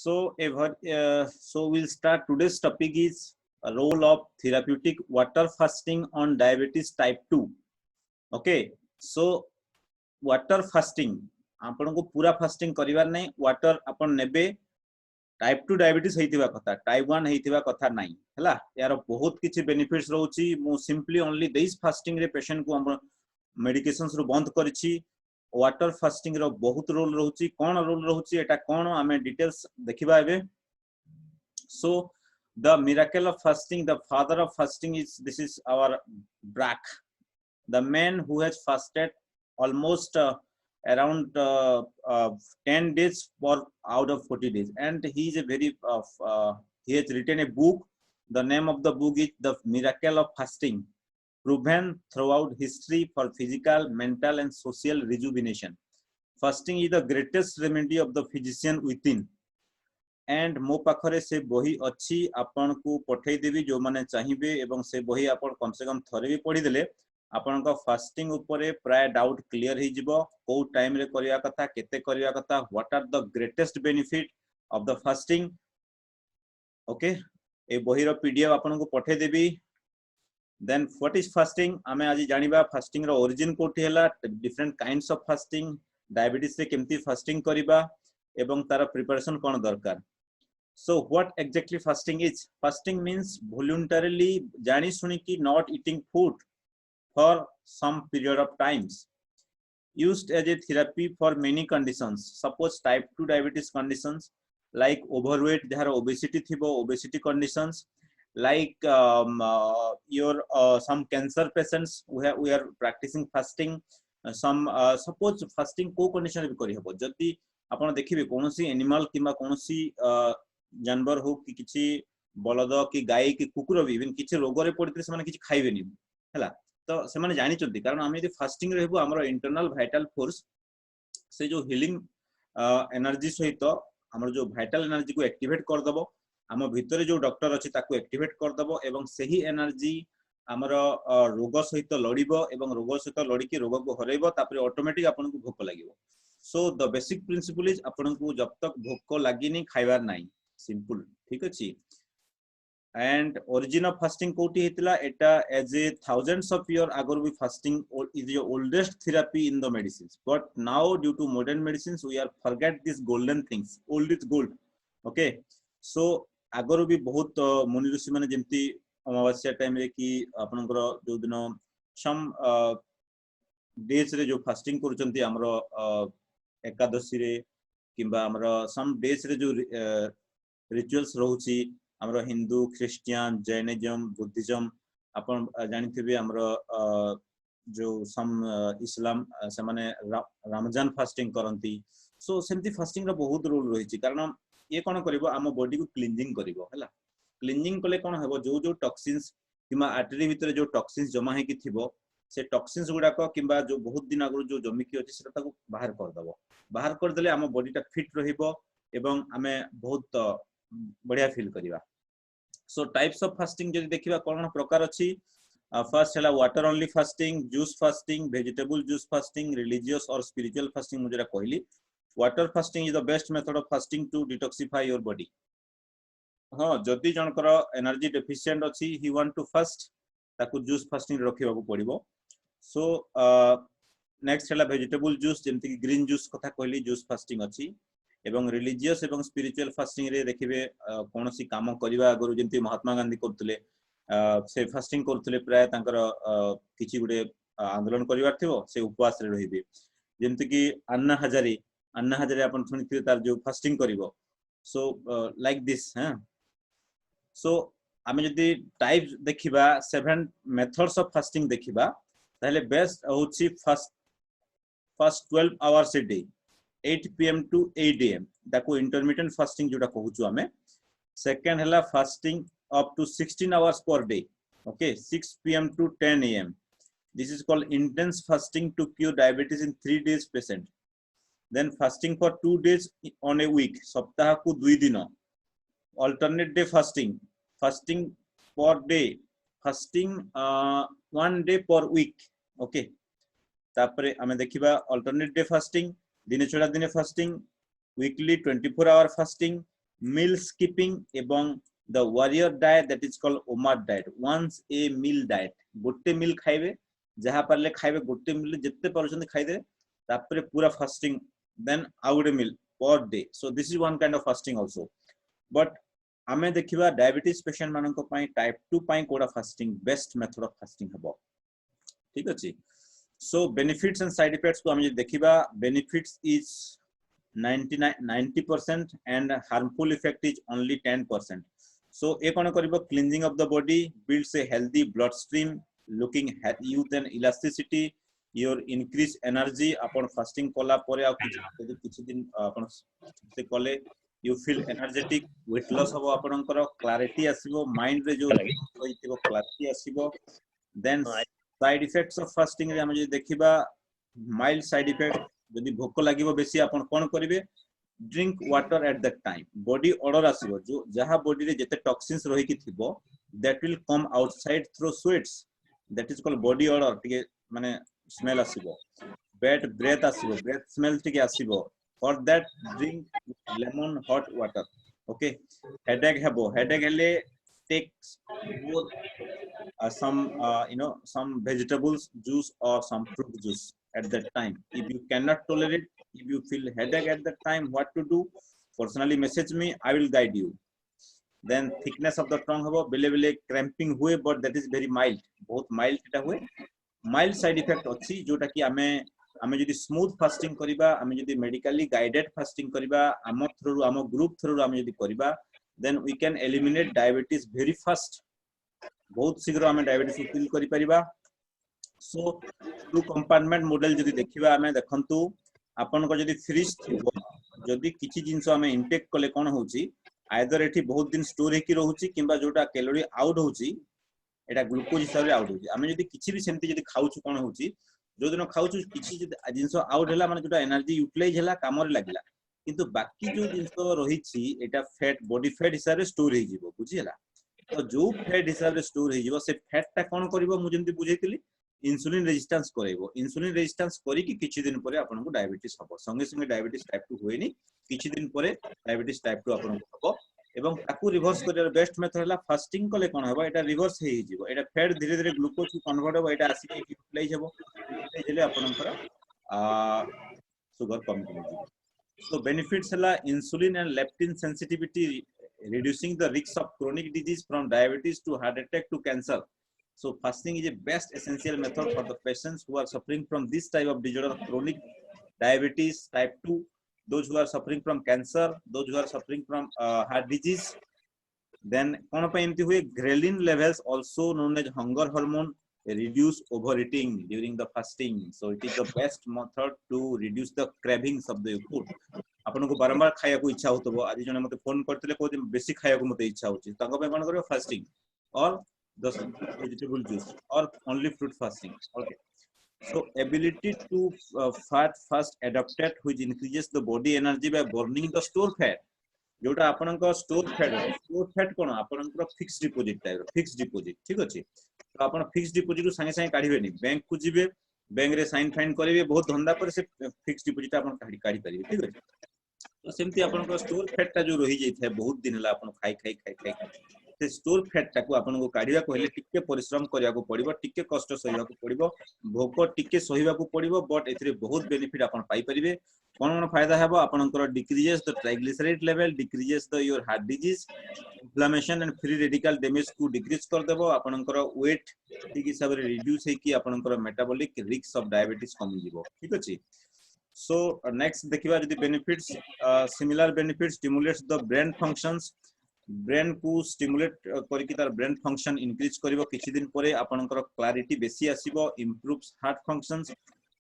So we'll start. Today's topic is a role of therapeutic water fasting on diabetes type 2. Okay, so water fasting आपन को पूरा fasting करिवार नहीं. Water आपन नेबे type 2 diabetes हेतिबा कथा, type 1 हेतिबा कथा नहीं हला. यार बहुत किछि बेनिफिट्स रहउची. मु सिंपली ओनली दिस फास्टिंग रे पेशेंट को हम मेडिकेशंस रो बंद करछि. वाटर फास्टिंग रो बहुत रोल रहउची. कोन रोल रहउची एटा कोन हमें डिटेल्स देखिबा एबे. So the miracle of fasting, the father of fasting is, this is our Brack, the man who has fasted almost around 10 days for out of 40 days, and he is a very he has written a book. The name of the book is The Miracle of Fasting, proven throughout history for physical, mental and social rejuvenation. Fasting is the greatest remedy of the physician within. And मो पाखरे से बही अच्छी आपन को पठेई देबी जो माने चाहिबे. एवं से बही आपन कम से कम थरे भी पढ़ी देले आपन का फास्टिंग ऊपर प्राय डाउट क्लियर ही जिवो. को टाइम रे करिया कथा, केते करिया कथा, what are the greatest benefit of the fasting. Okay, ए बही रो पीडीएफ आपन को पठेई देबी. देन व्हाट इज फास्टिंग आमे आज जानिबा. फास्टिंग रो ओरिजिन कोठी हला, different kinds of fasting, diabetes से केमती फास्टिंग करिबा एवं तार प्रिपरेशन कोन दरकार. So what exactly fasting is? Fasting means voluntarily jani suniki not eating food for some period of times, used as a therapy for many conditions. Suppose type 2 diabetes conditions like overweight, jahar obesity thibo, obesity conditions, like your some cancer patients we are practicing fasting. Some suppose fasting को condition रे भी करि हबो. जदि आपण देखिबे कोनोसी animal किबा कोनोसी जानवर हो कि किछि बलद कि गाय कि कुकुर भी इवन किछि रोग रे पड़िते से माने किछि खाइबेनी हला. तो से माने जानि चंती कारण हम यदि फास्टिंग रहबो हमर इंटरनल वाइटल फोर्स से जो हीलिंग एनर्जी सहित हमर जो वाइटल एनर्जी को एक्टिवेट कर दबो. हम भितरे जो डॉक्टर अछि ताको एक्टिवेट कर दबो एवं सही एनर्जी हमर रोग सहित लड़िबो एवं रोग सहित लड़ी के रोग को हरेबो. तापर ऑटोमेटिक आपन को भोक लागिवो. So the basic principle is आपन को जब तक भोक लागिनी खाइबार नाही. सिंपल, ठीक अछि. एंड ओरिजिन ऑफ फास्टिंग कोठी हेतला एटा as a thousands of year अगर we fasting is the oldest therapy in the medicines. But now due to modern medicines we are forget this golden things. Old is gold. Okay, so अगर भी बहुत मुनि ऋषि माने जेमती अमावास्या time रे कि आपनकर जो दिन सम डेज रे जो फास्टिंग करूचंती हमरो एकादशी रे किबा हमरो सम डेज रे जो रिचुअल्स रहउची हमरो हिंदू, क्रिश्चियन, जैनिज्म, बुद्धिज्म अपन जानिथिबे हमरो जो सम इस्लाम से माने रमजान फास्टिंग करंती. सो सेमती फास्टिंग रो बहुत रूल रहिची कारण ये कोन करबो हम बॉडी को क्लींजिंग करबो हला. क्लींजिंग कले कोन हेबो जो जो टॉक्सिन्स किबा आर्टरी भीतर जो टॉक्सिन्स जमा हे कि थिबो से टॉक्सिन्स गुडा को किबा जो बहुत दिन आगु जो जमी की अछि सेटा को बाहर कर दबो. बाहर कर देले हम बॉडीटा फिट रहिबो एवं हमें बहुत बढ़िया फील करिवा. सो टाइप्स ऑफ फास्टिंग जदि देखिबा कोन प्रकार अछि. फर्स्ट हला water only fasting, juice fasting, vegetable juice fasting, religious और स्पिरिचुअल फास्टिंग. मुझे कहली water fasting is the best method of fasting to detoxify your body. हां, जदि जनकर एनर्जी डेफिशिएंट अछि, ही वांट टू फास्ट, ताकू जूस फास्टिंग रखिबाबू पड़िबो. सो नेक्स्ट हला वेजिटेबल जूस, जेमति कि ग्रीन जूस कथा कहली, जूस फास्टिंग अछि. एवं रिलीजियस एवं स्पिरिचुअल फास्टिंग रे देखिबे कोनोसी काम करिवा अगर जेमति महात्मा गांधी करथले से फास्टिंग करथले प्राय तांकर किछि गुडे आंदोलन करिवार थिबो से उपवास रे रहिबे. जेमति कि अन्ना हजारे अपन सुनिथिबे तार जो फास्टिंग करिवो. सो लाइक दिस हां. सो आमे जदि टाइप देखिबा 7 मेथड्स ऑफ फास्टिंग देखिबा ताले बेस्ट होछि first 12 hours a day 8 PM to 8 AM ताको इंटरमिटेंट फास्टिंग जोटा कहूछु हमें. सेकंड हला fasting up to 16 hours per day. Okay, 6 PM to 10 AM. This is called intense fasting to cure diabetes in 3 days patient. Then fasting for 2 days on a week, सप्ताह को 2 दिन. Alternate day fasting, fasting per day, fasting 1 day per week. Okay, तापरे हमें देखिबा alternate day fasting, दिने छडा दिने fasting, weekly 24 hour fasting, meal skipping एवं the warrior diet that is called OMAD diet, once a meal diet, गोटे meal खाइबे जहा परले खाइबे गोटे meal जितने परछन खाइदे तापरे पूरा fasting, then out a meal per day. So this is one kind of fasting also. But आमे देखिबा डायबिटीज पेशेंट मानन को पई टाइप 2 पई कोडा fasting best method of fasting हबो, ठीक अछि. So benefits and side effects को हम देखिबा, benefits is 90% and harmful effect is only 10%. So ए कोन करबो, cleansing of the body, builds a healthy bloodstream, looking at youth and elasticity, your increase energy upon fasting Cola परे आ किछि दिन अपन से कोले you feel energetic, weight loss हबो, आपनकर clarity आसीबो, mind रे जो होइतिबो clarity आसीबो. Then side effects of fasting रे हम जे देखिबा, mild side effect, जदि भोक लागिबो बेसी आपण कोन करिवे, drink water at that time, body odor आसीबो, जो जहा बॉडी रे जते टॉक्सिन्स रहि कि थिबो that will come outside through sweats, that is called body odor, टिके माने स्मेल आसीबो. bad breath आसीबो, breath smell टिके आसीबो. For that, drink lemon hot water. Okay, headache habo, headache hele take both some vegetables juice or some fruit juice at that time. If you cannot tolerate, if you feel headache at that time, what to do? Personally message me, I will guide you. Then thickness of the tongue habo, bele bele cramping हुए, but that is very mild, बहुत mild eta हुए. Mild side effect अछि जोटा कि आमे जदि smooth fasting करिबा, आमे जदि मेडिकली गाइडेड फास्टिंग करिबा, आम थ्रू आम ग्रुप थ्रू आमे जदि करिबा, then we can eliminate diabetes very fast, बहुत शीघ्र आमे डायबिटीज को किल करि परिबा. सो टू कंपार्टमेंट मॉडल जदि देखिबा, आमे देखंतु आपन को जदि फ्रीज थिबो, जदि किछि जिंस आमे इनटेक कले कोन होउची, आइदर एठी बहुत दिन स्टोर हेकि रहउची किबा जोटा कैलोरी आउट होउची एटा ग्लूकोज हिसाब रे आउट होउची. आमे जदि किछि भी सेमति जदि खाउछु कोन होउची, जो दिन खाउछु किछि जिंस आउट हैला माने जोटा एनर्जी यूटिलाइज हैला काम रे लागिला, किंतु बाकी जो जिंस रहिछि एटा फैट, बॉडी फैट हिसाब रे स्टोर हे जिवो, बुझियला. तो जो फैट हिसाब रे स्टोर हे जिवो, से फैट ता कोन करिवो, मु जेंति बुझैतिली, इंसुलिन रेजिस्टेंस करैबो. इंसुलिन रेजिस्टेंस करी कि किछि दिन परे आपन को डायबिटीज हबो, संगे संगे डायबिटीज टाइप 2 होइनी, किछि दिन परे डायबिटीज टाइप 2 आपन को हबो. एवं ताकू रिवर्स करियर बेस्ट मेथड हैला फास्टिंग कले कोन हबो, एटा रिवर्स हे जिवो, एटा फैट धीरे धीरे ग्लूकोज को कन्वर्ट हबो, एटा आसी के यूटिलाइज हबो, यूटिलाइज हेले आपनकर sugar कम करि जिवो. So benefits हैला insulin and leptin sensitivity, reducing the risk of chronic disease from diabetes to heart attack to cancer. So fasting is a best essential method for the patients who are suffering from this type of disorder, chronic diabetes type 2, those who are suffering from cancer, those who are suffering from heart disease. Then कोन पे एमती हुए, ghrelin levels also known as hunger hormone reduce overeating during the fasting. So it is the best method to reduce the cravings of the food. आपन को बारंबार खाया को इच्छा होतबो, आज जने मते फोन करतले को बेसी खाया को मते इच्छा होची, ताको पे कोन करबो, फास्टिंग और 10 vegetable juice or only fruit fasting. Okay, so ability to fat fast adapted, which increases the body energy by burning the store fat. जोटा आपन को स्टोर फैट कोन आपन को fix deposit type, fix deposit, ठीक अछि. तो आपन फिक्स डिपॉजिट को संगे संगे काढिबे नि, बैंक को जिबे, बैंक रे साइन फाइन करिवे, बहुत धंदा पर से फिक्स डिपॉजिट आपन काढि परिबे, ठीक अछि. तो सेमती आपन को स्टोर फैट ता जो रहि जाय थे बहुत दिन ला आपन खाई से स्टोर फैट ता को आपन को काढिया को हेले टिके परिश्रम करिया को पड़िबो, टिके कष्ट सहिया को पड़िबो, भोक टिके सहिबा को पड़िबो, बट एथिरे बहुत बेनिफिट आपन पाई परिबे. कोन फायदा हेबो, आपनकर decreases the triglyceride level, decreases the your heart disease, inflammation and free radical damage को डिक्रीज कर देबो. आपनकर वेट ठीक हिसाब रे रिड्यूस हे कि आपनकर मेटाबॉलिक रिस्क ऑफ डायबिटीज कम जिवो, ठीक अछि. So next देखिबा जदि benefits, similar benefit stimulates the brain functions, brain को स्टिमुलेट करिकि तार ब्रेन फंक्शन इंक्रीज करिवो, किछि दिन परे आपनकर क्लैरिटी बेसी आसीबो, improves heart functions,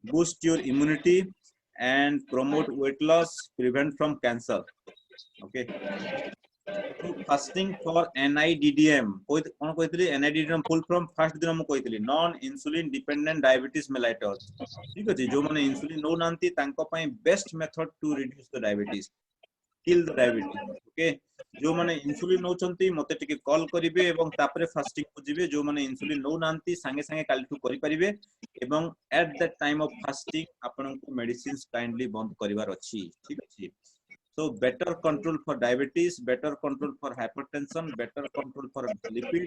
boost your immunity and promote weight loss, prevent from cancer. Okay, so fasting for NIDDM, कोन कहितली, NIDDM full from first दिन हम कहितली non insulin dependent diabetes mellitus, ठीक अछि. जो माने इंसुलिन नो नांती तांको पई best method to reduce the diabetes, kill the diabetes. Okay, जो माने इंसुलिन नो चंती मते टिके कॉल करिवे एवं तापरे फास्टिंग को जिवे, जो माने इंसुलिन नो नांती संगे संगे कालिटू करि परिवे, एवं at that time of fasting आपन को मेडिसिन्स काइंडली बंद करिवार अछि, ठीक अछि. So better control for diabetes, better control for hypertension, better control for lipid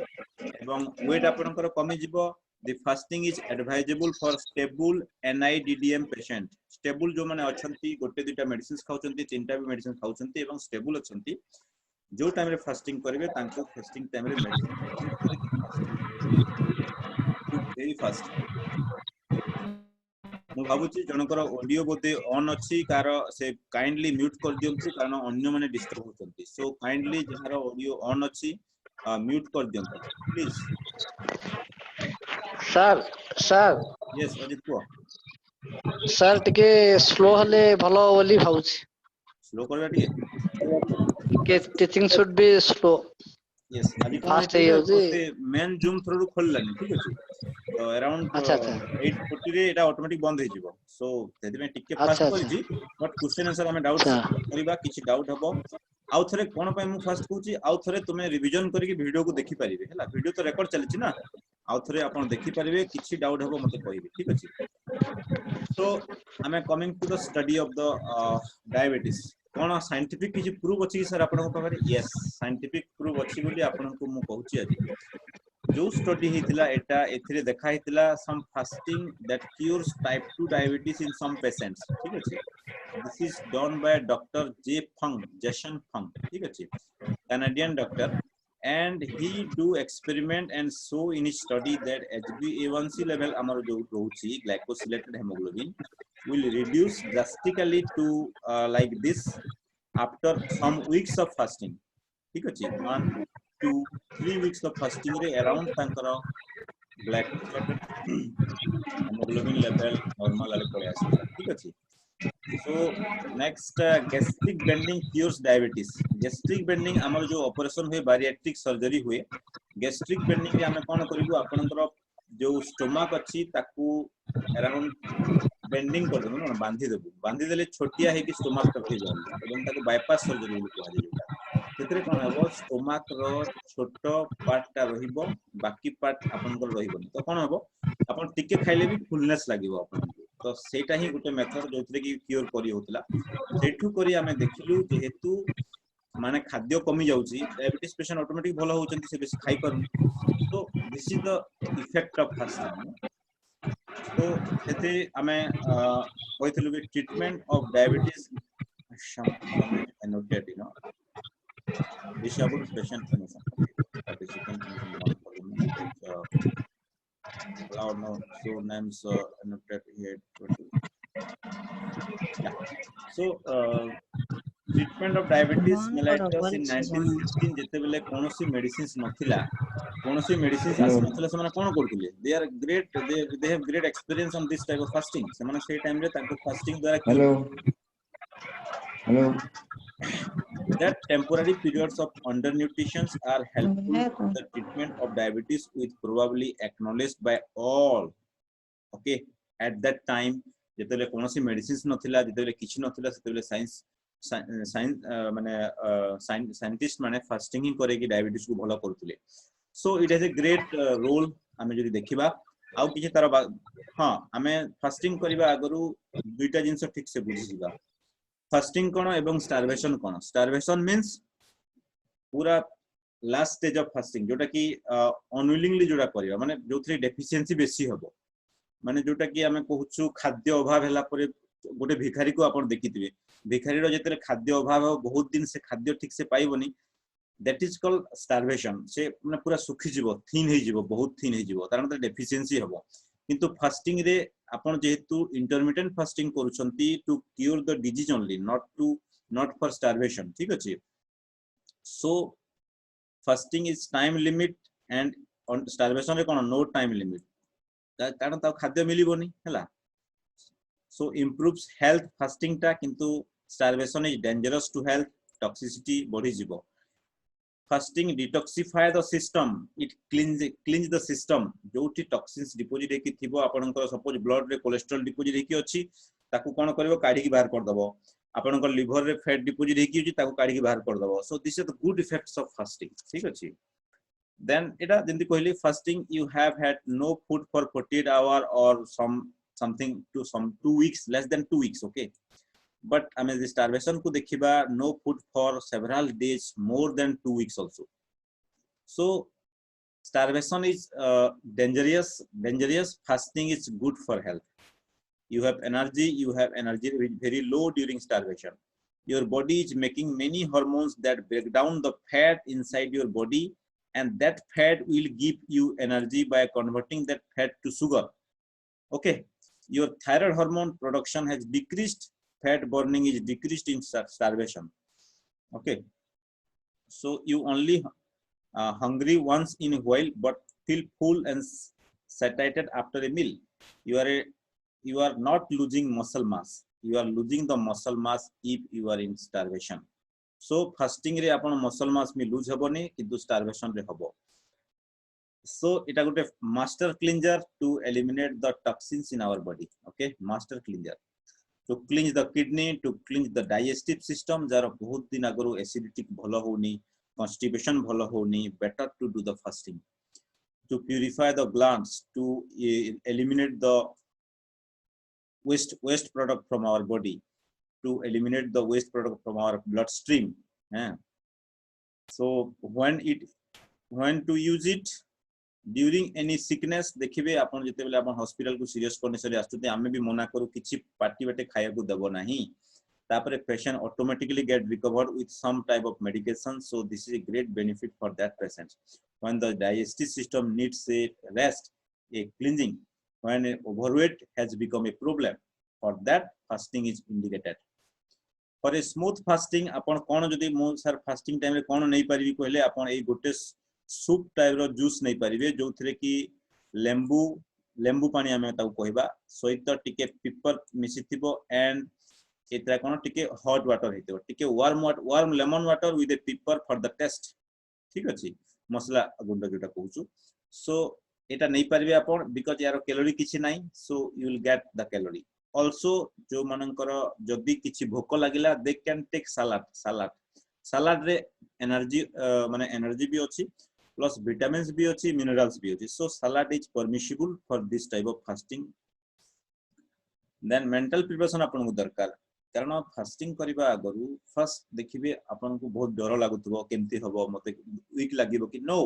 এবং weight ଆପଣଙ୍କର କମି ଯିବ। The fasting is advisable for stable NIDDM patient. Stable जो माने अछंती गोटे दुटा मेडिसिन खाउचंती तीनटा भी मेडिसिन खाउचंती ଏବଂ stable अछंती जो टाइम रे फास्टिंग करिवे तांको फास्टिंग टाइम रे मेडिसिन वेरी फास्ट। ମୁଁ ଭାବୁଛି ଜଣଙ୍କର ଅଡିଓ ବୋଧେ ଅନ୍ ଅଛି କାର ସେ କାଇଣ୍ଡଲି म्यूट कर दियंतु कारण अन्य माने डिस्टर्ब होतंती। सो काइंडली जहार ऑडियो ऑन अछि म्यूट कर दियंतु प्लीज। सर यस अजित को सर टिके स्लो हले भलो बोली भाउछि। स्लो करबा टिके teaching should be slow. Yes अभी कोन फास्ट हेतु हे रे होछि। ओते मेन जूम थ्रू खोललानी ठीक अछि। तो अराउंड अच्छा 8:40 रे एटा ऑटोमेटिक बंद हे जिवो। सो तेदि में टिके फास्ट अच्छा करजी बट क्वेश्चन आंसर हमें डाउट्स अच्छा करिबा किछि डाउट हबो आउ थरे कोन पय मु फास्ट कहूची आउ थरे तुमे रिवीजन करिके वीडियो को देखि परिबे हला। वीडियो तो रिकॉर्ड चलछि ना आउ थरे आपण देखि परिबे किछि डाउट हबो मते कहिबे ठीक अछि। So I am coming to the study of the diabetes कोन साइंटिफिक किछि प्रूफ अछि सर आपण को पाखरे। यस साइंटिफिक प्रूफ अछि बोली आपण को मु कहूची आज जो स्टडी हितला एटा एथिरे देखा हितला some fasting that cures type 2 diabetes in some patients ठीक अछि। This is done by doctor Jason Fung ठीक अछि Canadian doctor and he do experiment and show in his study that HbA1c level amar jo rohuchi glycosylated hemoglobin will reduce drastically to like this after some weeks of fasting ठीक अछि 1 2 3 weeks of fasting रे around tankara glycosylated hemoglobin level normal ale pole asila ठीक अछि। So next gastric bending cures diabetes. Gastric bending हमर जो operation हुए बारिएट्रिक surgery हुए gastric bending रे हमें कोन करिवो आपनकर जो स्टोमक अछि ताकू अराउंड बेंडिंग कर देबो ना बांधी देले छोटिया है कि स्टोमक टा रहिबो एवं ताकू बायपास सर्जरी बोली कहै जोटा तेतरे कोन हबो स्टोमक रो छोटो पार्ट टा रहिबो बाकी पार्ट आपनकर रहिबो तो कोन हबो आपन टिके खाइले भी फुलनेस लागिवो आपन तो सेटा ही गुटे मेथड जोथरे कि क्योर करी होतला सेठू करी हमें देखिलु जेहेतु माने खाद्य कमी जाउची डायबिटीज पेशेंट ऑटोमेटिक भलो होचंती से बेसी खाइ परन तो this is the effect of fasting. तो हेते हमें कहथिलु कि treatment of diabetes annotated you know disabled patient information okay participant information one column allow no so names annotated here yeah so treatment of diabetes mellitus in 1916 jete bele konosi medicines nothila konosi medicines asi nothila semana kon korthile they are great they have great experience on this type of fasting semana sei time re tanko fasting dwara hello that temporary periods of undernutrition are helpful in the treatment of diabetes with probably acknowledged by all okay at that time जेतेले कोनोसी medicines नथिला जेतेले किछि नथिला सेतेले science माने scientist माने fasting ही करे कि डायबिटीज को भलो करथुले so it has a great role हमें जदि देखिबा आउ किछि तार हां हमें फास्टिंग करिबा आगरु दुईटा जिंस ठीक से बुझि जिबा फास्टिंग कोन एवं स्टारवेशन कोन स्टारवेशन मींस पूरा लास्ट स्टेज ऑफ फास्टिंग जोटा कि अनविलिंगली जोटा करियो माने जोथरे डेफिशिएंसी बेसी हबो माने जोटा कि हमें कहूछु खाद्य अभाव हला परे गोटे भिखारी को आपण देखिथिबे भिखारी रो जेतरे खाद्य अभाव हो बहुत दिन से खाद्य ठीक से पाइबोनी दैट इज कॉल्ड स्टारवेशन से माने पूरा सुखी जीवो थिन हे जीवो बहुत थिन हे जीवो कारण डेफिशिएंसी हबो किंतु फास्टिंग रे आपण जेहेतु इंटरमिटेंट फास्टिंग करूछंती to cure the disease only not for starvation ठीक अछि so fasting is time limit and on starvation रे कोन नो टाइम लिमिट कारण ता खाद्य मिलिबोनी हला सो इंप्रूव्स हेल्थ फास्टिंग ता किंतु starvation is dangerous to health toxicity बढ़ी जीवो fasting detoxify the system it cleanse the system जोटी टॉक्सिन्स डिपोजिट हेकी थिबो आपनकर सपोज ब्लड रे कोलेस्ट्रॉल डिपोजिट हेकी अछि ताकू कोन करबो काढी की बाहर कर दबो आपनकर लिवर रे फैट डिपोजिट हेकी अछि ताकू काढी की बाहर कर दबो so this is the good effects of fasting ठीक अछि then ita jindi kohli fasting you have had no food for 48 hour or something to some 2 weeks less than 2 weeks okay but I mean the starvation ku dekhiba no food for several days more than 2 weeks also. So starvation is dangerous. Fasting is good for health. You have energy very low during starvation. Your body is making many hormones that break down the fat inside your body, and that fat will give you energy by converting that fat to sugar. Okay, your thyroid hormone production has decreased, fat burning is decreased in starvation. Okay, so you only hungry once in a while but feel full and satiated after a meal. You are not losing muscle mass. You are losing the muscle mass if you are in starvation. So fasting रे आपण muscle mass में lose हेबोनी किंतु starvation रे हबो. So इटा गोटे master cleanser to eliminate the toxins in our body. Okay, master cleanser to cleanse the kidney, to cleanse the digestive system. Jar बहुत दिन आगरो acidity भलो होनी, constipation भलो होनी, better to do the fasting. To purify the glands, to eliminate the waste product from our body, to eliminate the waste product from our bloodstream. So when to use it during any sickness, देखिबे आपण जते बेले आपण hospital को serious condition रे आस्तुते आमे भी मना करू किछि पार्टी बाटे खाया को देबो नाही. तापरे patient automatically get recovered with some type of medication. So this is a great benefit for that patient. When the digestive system needs a rest, a cleansing, when overweight has become a problem, for that fasting is indicated. For a smooth fasting, आपण कोन जदी मो sir fasting time रे कोन नै परिबी कहले आपण ए गोटे soup type रो juice नै परिबे जोथरे कि लेंबू पानी हमें ताऊ कहबा सहित टिके पेपर मिसिथिबो एंड एतरा कोन टिके हॉट वाटर हेतो टिके warm lemon water with a pepper for the taste. ठीक अछि, मसला गुंडा जोटा कहूछु. सो एटा नै परिबे आपण बिकॉज़ यार कैलोरी किछि नै. So you will get the calorie. Also जो मानकर जदि किछि भोक लागिला दे कैन टेक सलाड रे एनर्जी माने एनर्जी भी अछि प्लस विटामिन्स भी अछि मिनरल्स भी अछि. So salad is permissible for this type of fasting. Then mental preparation आपन को दरकार, कारण फास्टिंग करबा आगरु फर्स्ट देखिबे आपन को बहुत डर लागुतबो केमती हबो मते वीक लागिबो कि नो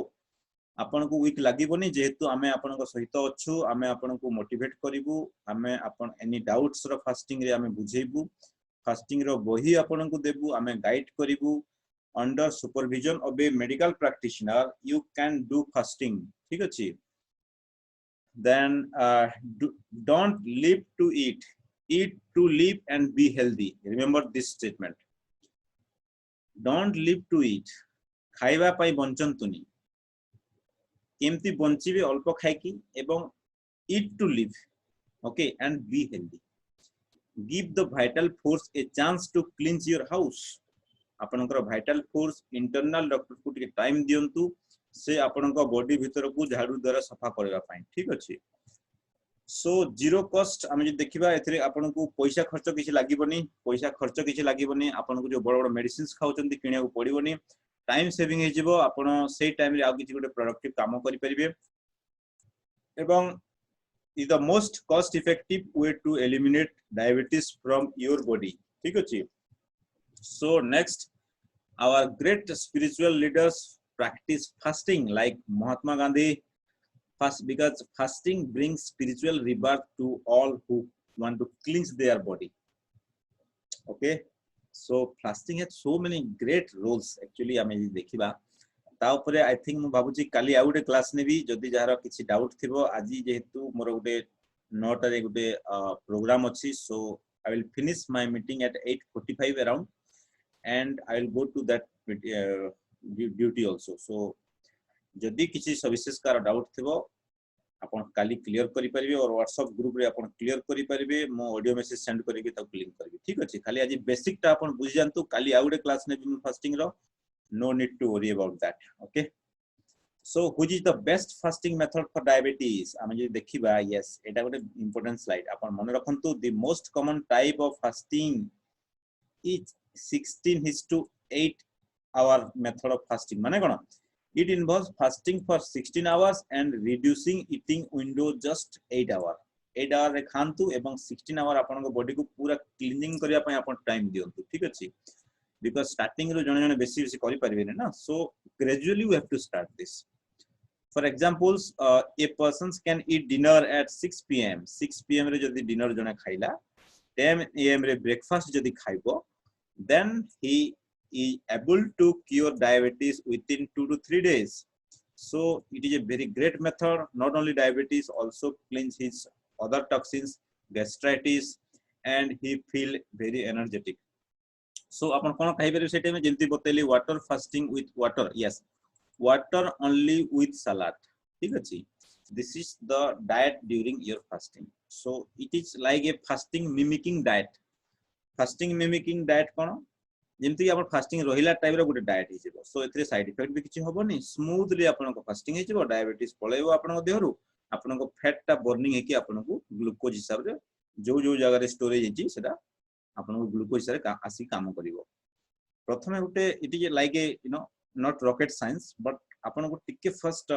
आपण को वीक लागिबोनी जेहेतु आमे आपण को सहित अछु आमे आपण को मोटिवेट करिवु आमे आपण एनी डाउट्स रो फास्टिंग रे आमे बुझेइबु फास्टिंग रो बही आपण को देबु आमे गाइड करिवु under supervision of a medical practitioner you can do fasting. ठीक अछि. Then don't live to eat to live and be healthy. Remember this statement. Don't live to eat. खाइबा पई बंचंतुनी केमती बंचिबे अल्प खाइकी एवं eat to live, okay, and be healthy. Give the vital force a chance to cleanse your house. आपनकर vital force internal doctor को टिके time दियंतु से आपनकर बॉडी भीतर को झाड़ू द्वारा सफा करबा पई. ठीक अछि. सो जीरो कॉस्ट आमे जे देखिबा एथरे आपन को पैसा खर्च किछि लागिबोनी आपन को जो बड़ बड़ मेडिसिन्स खाउचंती किनिया को पड़िबोनी. टाइम सेविंग हे जिवो आपन सेही टाइम रे आ किछि गोटे प्रोडक्टिव काम करि परिबे एवं is the most cost effective way to eliminate diabetes from your body. ठीक अछि. So next, our great spiritual leaders practice fasting like Mahatma Gandhi. Because fasting brings spiritual rebirth to all who want to cleanse their body. Okay, so fasting has so many great roles actually. आमे देखिबा ता ऊपर I think मु बाबूजी काली आउटे class नेबी जदी जहार किछि doubt थिबो आजी जेहेतु मोर गुटे 9 टा रे गुटे प्रोग्राम अछि. So I will finish my meeting at 8:45 around and I will go to that duty also. So जदि किसी सविशेष कार डाउट थिबो आपण काली क्लियर करि परिबे और व्हाट्सएप ग्रुप रे आपण क्लियर करि परिबे. मो ऑडियो मैसेज सेंड करिके ता लिंक करबे. ठीक अछि. खाली आज बेसिक ता आपण बुझि जानतु काली आउडे क्लास ने भी फास्टिंग रो no need to worry about that. Okay, so which is the best fasting method for diabetes? आमे जे देखिबा yes एटा गोटे इंपोर्टेंट स्लाइड आपण मन रखंतु. the most common type of fasting is 16:8 hour method of fasting. माने कोन? It involves fasting for 16 hours and reducing eating window just 8 hours. 8 our रे खांतु एवं 16 our आपन body को पूरा क्लीनिंग करिया पय आपन टाइम दियंतु ठीक अछि because starting रो जने जने बेसी बेसी करि परिबे ना so gradually we have to start this. For examples, a person can eat dinner at 6 p.m. 6 p.m. रे जदि dinner जने खाइला 10 a.m. रे breakfast जदि खाइबो then he is able to cure diabetes within 2 to 3 days. So it is a very great method. Not only diabetes, also cleanse his other toxins, gastritis, and he feel very energetic. So अपन कोन खाइ परिबे सेटे में जेंति बतेली water fasting with water. Yes, water only with salad. ठीक अछि. This is the diet during your fasting. So it is like a fasting mimicking diet. Fasting mimicking diet कोन जेमति आपण fasting रहिला type रो गुटे diet हि जेबो सो एथरे side effect भी किछि होबोनी smoothly आपण को फास्टिंग हि जेबो डायबिटीज पळेबो आपण देहरु आपण को फैट ता बर्निंग हेकि आपण को ग्लूकोज हिसाब रे जो जो जगह रे स्टोरेज हिची सेटा आपण को ग्लूकोज हिसाब रे आसी काम करिवो प्रथमे गुटे it is like a you know not rocket science but आपण को टिके फर्स्ट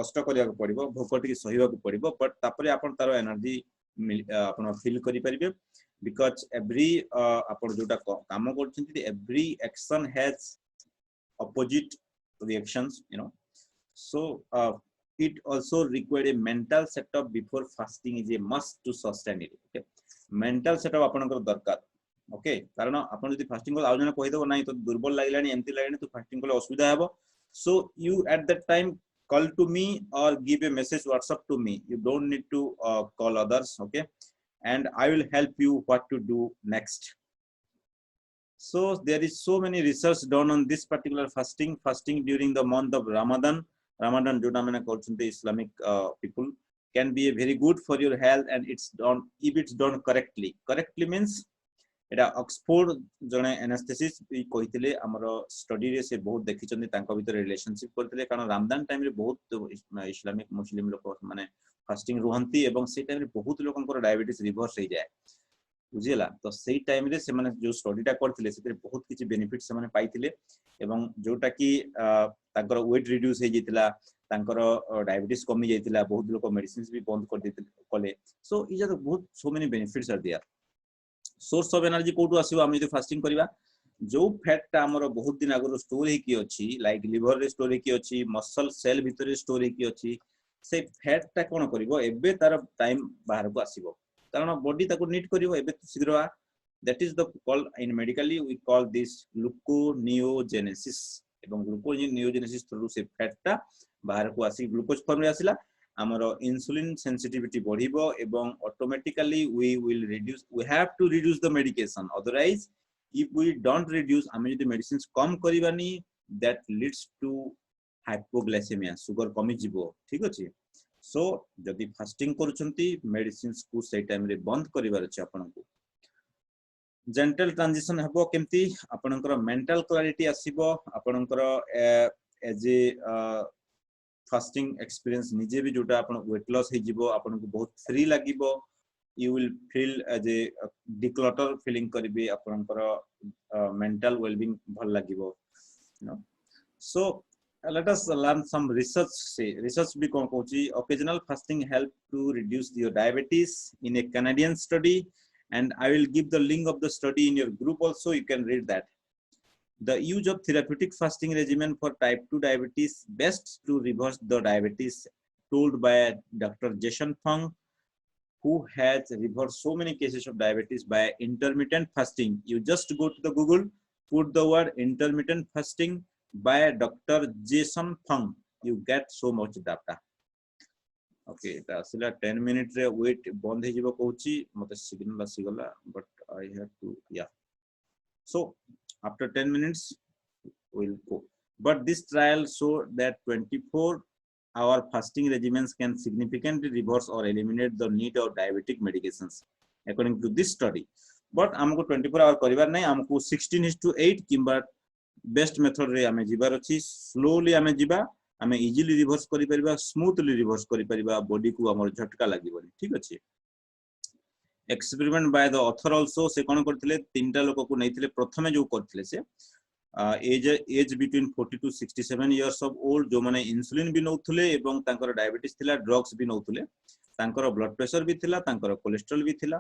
कष्ट करिया को पड़िबो भोक टिके सहिबा को पड़िबो बट तापरे आपण तारो एनर्जी आपण फील करि परिबे because every आपण जोटा काम करछन्ती every action has opposite reactions you know so it also require a mental setup before fasting is a must to sustain it okay mental setup आपनकर दरकार ओके कारण आपण जदी फास्टिंग को आउजन कहि देबो नाही तो दुर्बल लागिलानी एमती लागिनी तो फास्टिंग को असुविधा हेबो so you at that time call to me or give a message WhatsApp to me you don't need to call others okay and I will help you what to do next. So there is so many research done on this particular fasting during the month of Ramadan jota mane korchunte Islamic people can be a very good for your health and it's done if it's done correctly means Etah Oxford जने एनास्थेसिस्ट कहितले हमरो study रे से बहुत देखिचंदी तांको भीतर relationship करतले कारण Ramzan time रे बहुत इस्लामिक मुस्लिम लोक माने फास्टिंग रुहंती एवं से टाइम रे बहुत लोकन डायबिटीज रिवर्स हो जाए बुझिला तो सेही टाइम रे से माने जो स्टडीटा करथिले सेते बहुत किछि बेनिफिट से माने पाइथिले एवं जोटा कि तांकर वेट रिड्यूस हे जितला तांकर डायबिटीज कमी जाइतिला बहुत लोक मेडिसिन्स भी बंद कर दिते कले सो इज बहुत so many benefits are there source of energy कोटू आसीबो हम जे फास्टिंग करिबा जो फैट ता हमर बहुत दिन आगरो स्टोर हे की अछि लाइक लिवर रे स्टोर हे की अछि मसल सेल भीतर स्टोर हे की अछि से फैट ता कोन करिवो एबे तार टाइम बाहर को आसीबो कारण बॉडी ताको नीड करिवो एबे शीघ्र that is the call in medically we call this gluconeogenesis एवं ग्लूकोनियोजेनेसिस थ्रू से फैट ता बाहर को आसी ग्लूकोज फॉर्म रे आसिला हमरो इंसुलिन सेंसिटिविटी बढ़िबो एवं automatically we have to reduce the medication otherwise if we don't reduce हम यदि मेडिसिन्स कम करिबानी that leads to hypoglycemia sugar कमी जिवो ठीक अछि सो जदि फास्टिंग करूछंती मेडिसिन्स को से टाइम रे बंद करिवार अछि आपनको जेंटल ट्रांजिशन हबो केमती आपनकर मेंटल क्लैरिटी आसीबो आपनकर एज ए फास्टिंग एक्सपीरियंस निजे भी जोटा आपण वेट लॉस हे जिवो आपण को बहुत free लागिवो you will feel as a declutter feeling करिवे आपनकर mental well being भल लागिवो you know so let us learn some research भी कोन कहूची occasional fasting help to reduce your diabetes in a Canadian study and I will give the link of the study in your group also you can read that. The use of therapeutic fasting regimen for type 2 diabetes best to reverse the diabetes told by Dr. Jason Fung who has reversed so many cases of diabetes by intermittent fasting. You just go to the Google, put the word intermittent fasting by Dr. Jason Fung. You get so much data. Okay, that's 10 minutes wait bond he jibo kochi mate signal asigala but I have to yeah. So after 10 minutes we'll go but this trial showed that 24-hour fasting regimens can significantly reverse or eliminate the need of diabetic medications according to this study but हमको 24 hour करिवार नै हमको 16:8 किंबा best method रे हमें जिबार अछि slowly हमें जिबा हमें इजीली रिवर्स करि परिबा स्मूथली रिवर्स करि परिबा बॉडी को हमर झटका लागिबोनी ठीक अछि experiment by the author also say कोन करथिले तीनटा लोक को नैथिले प्रथमे जो करथिले से age between 40 to 67 years of old जो माने इंसुलिन भी नौथुले एवं तांकर डायबिटीज थिला ड्रग्स भी नौथुले तांकर ब्लड प्रेशर भी थिला तांकर कोलेस्ट्रॉल भी थिला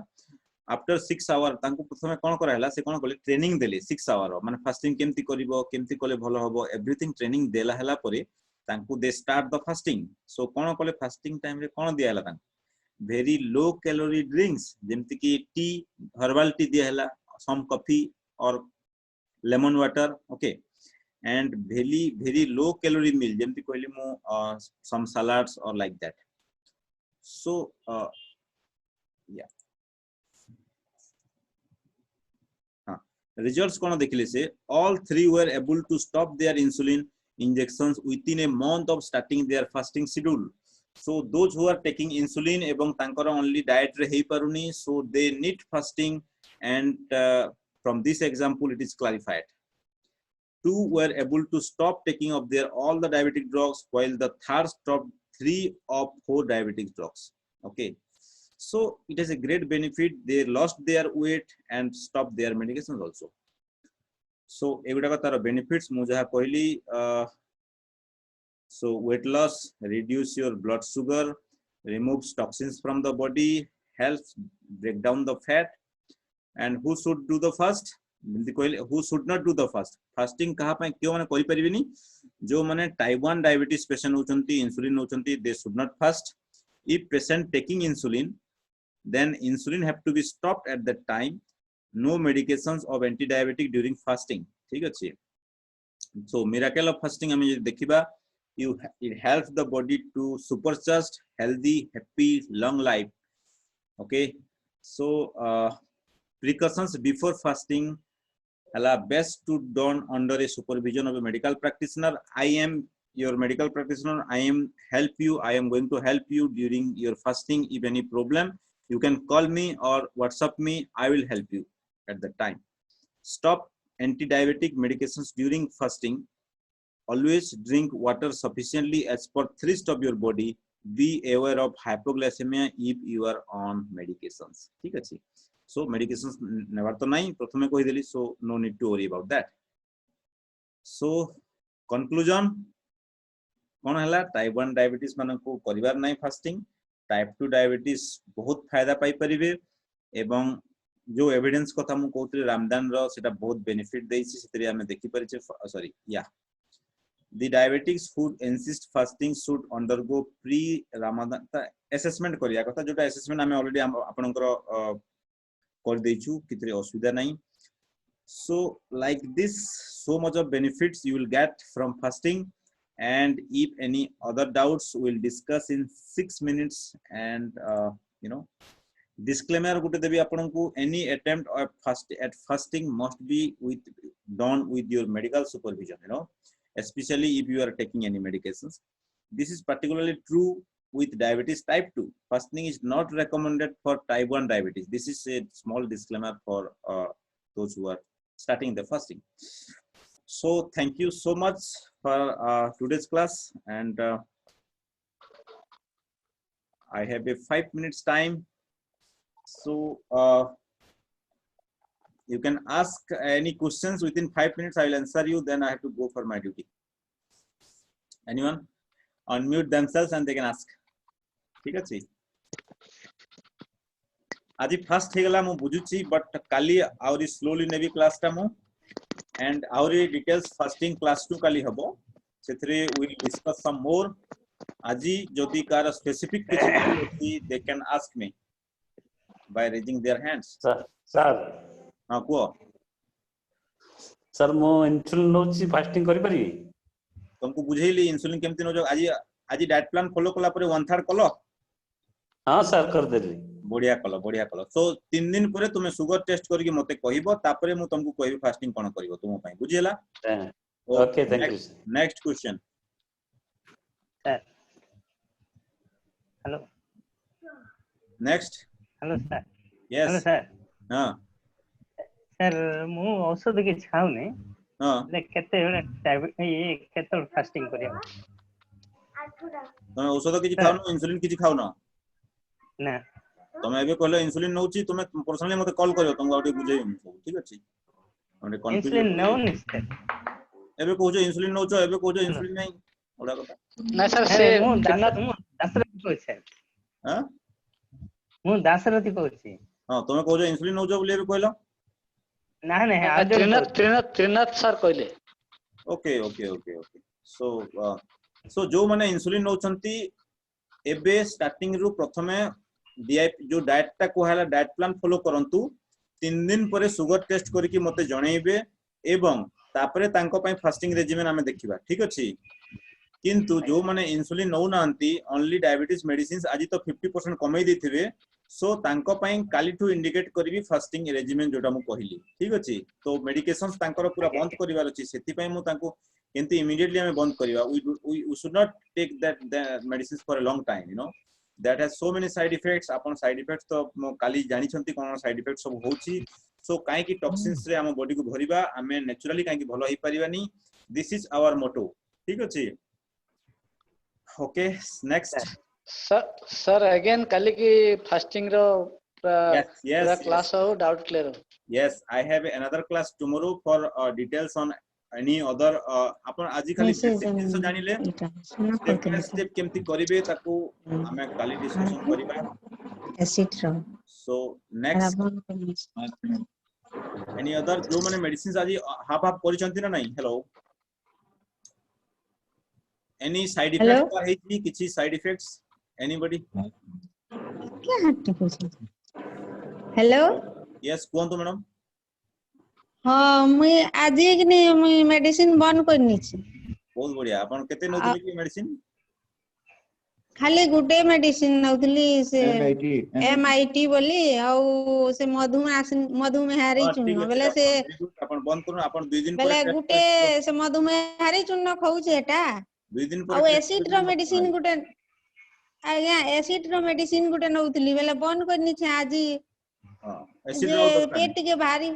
आफ्टर 6 आवर तांको प्रथमे कोन करा हला से कोन कले ट्रेनिंग देले 6 आवर माने फास्टिंग केमती करिवो केमती कले भलो हबो एवरीथिंग ट्रेनिंग देला हला परे तांको दे स्टार्ट द फास्टिंग सो कोन कले फास्टिंग टाइम रे कोन दिया हला तांको वेरी लो कैलोरी ड्रिंक्स जेमती की टी हर्बल टी दिया हला सम कॉफी और lemon water okay and very low calorie meal jemti kohli mo some salads or like that so yeah results kono dekhile se all three were able to stop their insulin injections within a month of starting their fasting schedule so those who are taking insulin ebong tankara only diet re hei paruni so they need fasting and from this example it is clarified. Two were able to stop taking of their all the diabetic drugs while the third stopped 3 of 4 diabetic drugs okay so it has a great benefit they lost their weight and stopped their medications also so eguda ka tar benefits mu jaha kohili so weight loss reduce your blood sugar removes toxins from the body helps break down the fat and who should do the fast who should not do the fast fasting कहा पे क्यों माने कोई परिबेनी जो माने type 1 diabetes patient होचंती insulin होचंती they should not fast if patient taking insulin then insulin have to be stopped at that time no medications of anti diabetic during fasting ठीक अछि so miracle of fasting हमें जे देखिबा it helps the body to supercharged healthy happy long life okay so precautions before fasting best to done under a supervision of a medical practitioner. I am your medical practitioner. I am going to help you during your fasting. If any problem, you can call me or WhatsApp me. I will help you at the time. Stop anti-diabetic medications during fasting. Always drink water sufficiently as per thirst of your body. Be aware of hypoglycemia if you are on medications. ठीक है so medications never to nahi prathame koi deli so no need to worry about that so conclusion kon hela type 1 diabetes man ko karibar nahi fasting type 2 diabetes bahut फायदा पाई परिबे एवं जो evidence कथा मु कहतले रामदान रो सेटा बहुत बेनिफिट देछि सेतरी हमें देखि परिचे सॉरी या the diabetics who insist fasting should undergo pre ramadan assessment करिया कथा जोटा assessment हमें ऑलरेडी आपनकर कर देछु कितरे असुविधा नहीं so like this so much of benefits you will get from fasting and if any other doubts we'll discuss in 6 minutes and you know disclaimer gote debi apanku any attempt at fasting must be done with your medical supervision you know especially if you are taking any medications this is particularly true with diabetes type 2 fasting is not recommended for type 1 diabetes this is a small disclaimer for those who are starting the fasting so thank you so much for today's class and I have a 5 minutes time so you can ask any questions within 5 minutes I will answer you then I have to go for my duty anyone unmute themselves and they can ask ठीक अछि आज first हे गला मु बुझुची but काली आउरी slowly नेबी class टा मु and आउरी details fasting class 2 काली हबो सेथरे वी विल डिस्कस सम मोर आजी जदी कार स्पेसिफिक किछि they can ask me by raising their hands sir हां को सर मो इंसुलिन नोची फास्टिंग करि परिबी तुमको बुझेली इंसुलिन केमति नो आज आज डाइट प्लान फॉलो कला परे 1/3 कलो हां सर कर देली बढ़िया कलो सो 3 दिन परे तुमे शुगर टेस्ट करके मते कहिबो तापरे मु तुमको कहिबी फास्टिंग कोन करिवो तुम पई बुझियला okay thank you next question sir hello next hello sir yes hello sir हां सर मु औषध के छाउ ने हां ले केते ये केते फास्टिंग करिया तुम औषध किछि खाउ न इंसुलिन किछि खाउ न ना तुम एबे कहलो इंसुलिन नउची तुमे पर्सनली मते कॉल करियो तुमको आउटे बुझेई सब ठीक अछि हमरे इंसुलिन कंफ्यूजन नो सर एबे कहजो इंसुलिन नउचो एबे कहजो इंसुलिन नहीं ओडा कथा ना सर अरे से मु दास रे को सर हां ମୁଁ ଦାସରଥୀ କହୁଛି। ହଁ ତମେ କହୁଛ ଇନ୍ସୁଲିନ ନଉଛ ବୋଲି ଏବେ କହିଲ। ନା ନା ଆଉ ଜଣେ ତ୍ରିନାଥ କହୁଛି। ତ୍ରିନାଥ ତ୍ରିନାଥ ସାର୍ କହିଲେ। Okay okay okay okay so जो माने इंसुलिन नौचंती एबे स्टार्टिंग रु प्रथमे डीआईपी जो डाइट टा कोहाला डाइट प्लान फॉलो करंतु 3 दिन परे शुगर टेस्ट करके मते जणैबे एवं तापरे तांको पई फास्टिंग रेजिमेन हमें देखिबा ठीक अछि। किंतु जो माने इंसुलिन नौ नांती ओनली डायबिटीज मेडिसिन्स आज तो 50% कमई देथिबे सो तांको पई काली टू इंडिकेट करबी फास्टिंग रेजिमेन जोटा मु कहिली ठीक अछि। तो मेडिकेशंस तांकर पूरा बंद करिवार अछि सेति पई मु तांको किंतु इमीडिएटली हमें बंद करिवा we should not take that medicines for a long time you know that has so many side effects अपन साइड इफेक्ट्स तो काली जानि छंती कोन साइड इफेक्ट सब होउची सो काई की टॉक्सिन्स रे हम बॉडी को भरिबा हमें नेचुरली काई की भलो होई परिबानी दिस इज आवर मोटो ठीक अछि। ओके नेक्स्ट सर अगेन काली की फास्टिंग रो पूरा yes क्लास हो डाउट क्लियर हो। yes I have another class tomorrow for details on any other अपन आज खाली Message basic जिंस जानिले स्टेप बाय स्टेप केमती करिवे ताकू हमें काली डिस्कशन करिबा। एसिड रो सो नेक्स्ट एनी अदर जो माने मेडिसिन्स आज हाफ हाफ परिचंती ना नहीं hello any side effects Hello? का हेची किछि साइड इफेक्ट्स एनीबॉडी क्या हट पूछे हेलो यस कोन तो मैडम हाँ मुई आज कि नहीं मुई मेडिसिन बंद करनी छी बहुत बढ़िया अपन केते नउतले की मेडिसिन खाली गुटे मेडिसिन नउतली से एमआईटी बोली आउ से मधुमेहारी हां ठीक चूर्ण है बेले से वेरी गुड अपन बंद करू अपन 2 दिन बेले पर गुटे से मधुमेहारी चूर्ण खाऊचे एटा 2 दिन पर आउ एसिड रो मेडिसिन गुटे आज्ञा एसिड रो मेडिसिन गुटे नउतली बेले बंद करनी छे आज हां एसिड जे रो दरकार पेट के भारी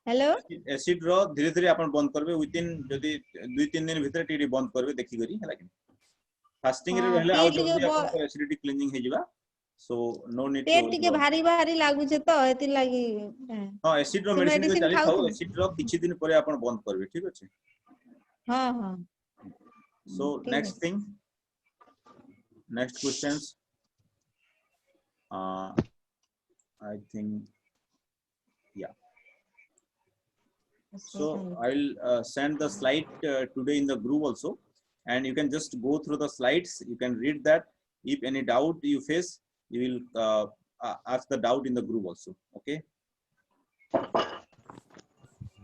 हेलो एसिड रो धीरे धीरे अपन बंद करबे विद इन जदी 2-3 दिन भीतर टीडी बंद करबे देखि करी हला कि फास्टिंग रे हाँ, रहले आउ पेट जल्दी के अपन एसिडिटी क्लीनिंग हे जिबा सो नो नीड पेट टू के भारी भारी लागू छे तो एति लागी हां एसिड रो से मेडिसिन के मेडिसिन चली खाऊ थाओ एसिड रो किछि दिन परे अपन बंद करबे ठीक अछि। हाँ हाँ सो ठीक नेक्स्ट है। Thing next questions I think yeah so I'll send the slide today in the group also and you can just go through the slides you can read that if any doubt you face you will ask the doubt in the group also okay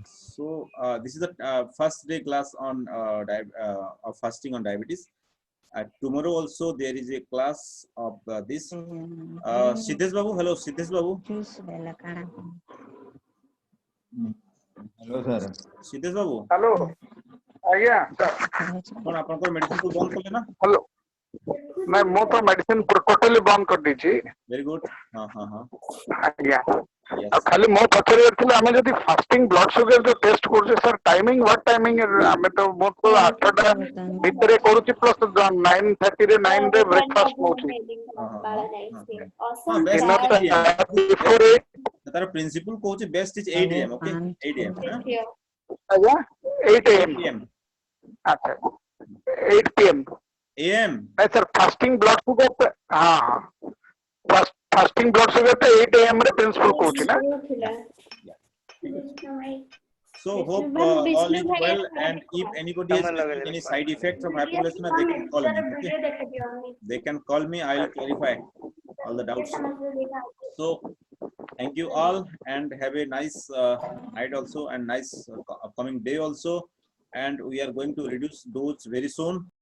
so this is the first day class on of fasting on diabetes. Tomorrow also there is a class of this. Siddesh Babu, hello Siddesh Babu. Hello sir Siddesh Babu. Hello आज्ञा कौन आपन को medicine को बंद कर लेना? Hello मैं मो तो मेडिसिन टोटली बंद कर दीची। Very good. हाँ हाँ हाँ. आज्ञा Yes. खाली मो पचरे थिले हमें जदी फास्टिंग ब्लड शुगर जो टेस्ट करछे सर टाइमिंग व्हाट टाइमिंग हमें तो मो तो 8टा भीतरे करूची प्लस 9:30 रे 9 रे ब्रेकफास्ट होची हाँ best dinner is 8 AM. Before तार प्रिंसिपल को होची best is 8 AM. Okay 8 AM. आज्ञा 8 8 AM PM. अच्छा 8 PM AM. नहीं सर फास्टिंग ब्लड शुगर हाँ हाँ फास्टिंग ब्लड शुगर तो 8 AM रे प्रिंसिपल कोची ना So hope all is well and if anybody is facing any side effects of hypoglycemia they can call me okay they can call me I will clarify all the doubts so thank you all and have a nice night also and nice upcoming day also and we are going to reduce dose very soon.